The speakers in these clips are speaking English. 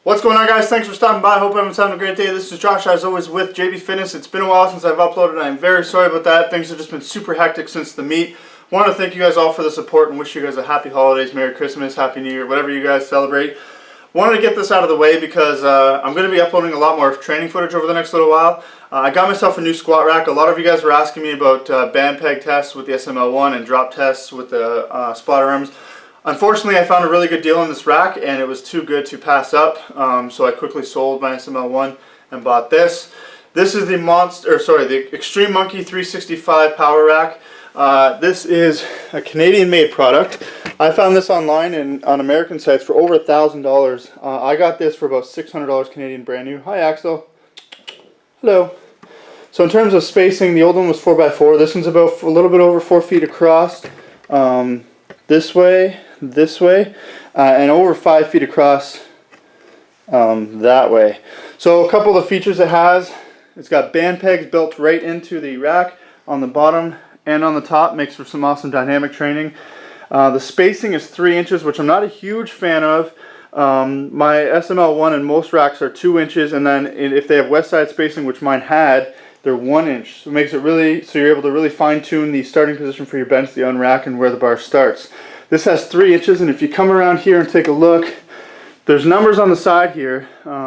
What's going on, guys? Thanks for stopping by. Hope everyone's having a great day. This is Josh, as always, with JB Fitness. It's been a while since I've uploaded. I'm very sorry about that. Things have just been super hectic since the meet. I want to thank you guys all for the support and wish you guys a happy holidays, Merry Christmas, Happy New Year, whatever you guys celebrate. Wanted to get this out of the way because I'm going to be uploading a lot more training footage over the next little while. I got myself a new squat rack. A lot of you guys were asking me about band peg tests with the SML1 and drop tests with the spotter arms. Unfortunately, I found a really good deal on this rack and it was too good to pass up, so I quickly sold my SML1 and bought this. This is the the Xtreme Monkey 365 power rack. This is a Canadian-made product. I found this online and on American sites for over $1,000. I got this for about $600 Canadian, brand new. Hi, Axel. Hello. So in terms of spacing, the old one was 4x4. This one's about a little bit over 4 feet across. This way, and over 5 feet across that way. So a couple of the features it has: it's got band pegs built right into the rack on the bottom and on the top. Makes for some awesome dynamic training. The spacing is 3 inches, which I'm not a huge fan of. My SML1 and most racks are 2 inches, and then if they have west side spacing, which mine had, they're 1 inch. So it makes it really, so you're able to really fine tune the starting position for your bench, the unrack, and where the bar starts. This has 3 inches, and if you come around here and take a look, there's numbers on the side here.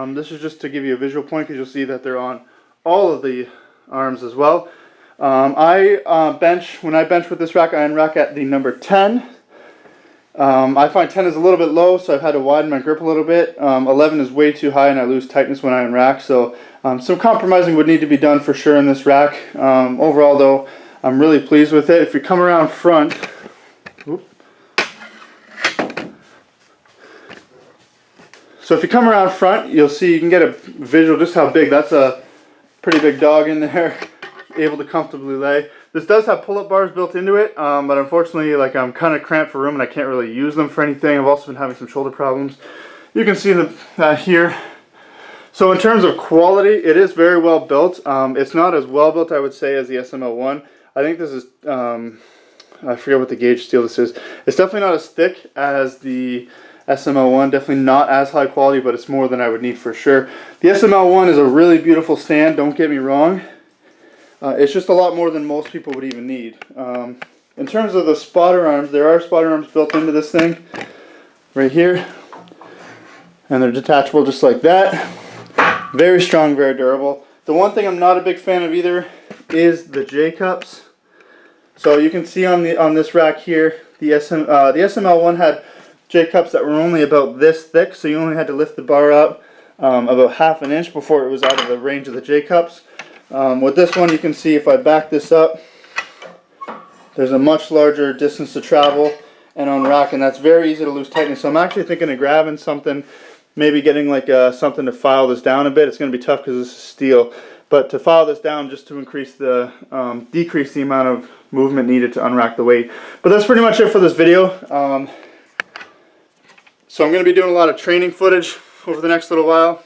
This is just to give you a visual point, because you'll see that they're on all of the arms as well. When I bench with this rack, I unrack at the number 10. I find 10 is a little bit low, so I've had to widen my grip a little bit. 11 is way too high, and I lose tightness when I unrack, so some compromising would need to be done for sure in this rack. Overall, though, I'm really pleased with it. If you come around front, you'll see, you can get a visual just how big. That's a pretty big dog in there, able to comfortably lay. This does have pull-up bars built into it, but unfortunately, like, I'm kind of cramped for room and I can't really use them for anything. I've also been having some shoulder problems. You can see that here. So in terms of quality, it is very well built. It's not as well built, I would say, as the SML1. I think this is, I forget what the gauge steel this is. It's definitely not as thick as the SML1, definitely not as high quality, but it's more than I would need for sure. The SML1 is a really beautiful stand, don't get me wrong. It's just a lot more than most people would even need. In terms of the spotter arms, there are spotter arms built into this thing right here, and they're detachable just like that. Very strong, very durable. The one thing I'm not a big fan of either is the J-cups. So you can see on this rack here, the SML1 had J-cups that were only about this thick, so you only had to lift the bar up about ½ an inch before it was out of the range of the J-cups. With this one, you can see if I back this up, there's a much larger distance to travel and unrack, and that's very easy to lose tightness. So I'm actually thinking of grabbing something, maybe getting like something to file this down a bit. It's going to be tough because this is steel, but to file this down just to increase the decrease the amount of movement needed to unrack the weight. But that's pretty much it for this video. So I'm going to be doing a lot of training footage over the next little while.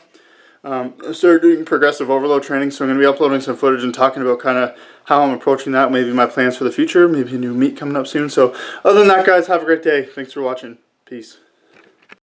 I started doing progressive overload training, so I'm going to be uploading some footage and talking about kind of how I'm approaching that, maybe my plans for the future, maybe a new meet coming up soon. So other than that, guys, have a great day. Thanks for watching. Peace.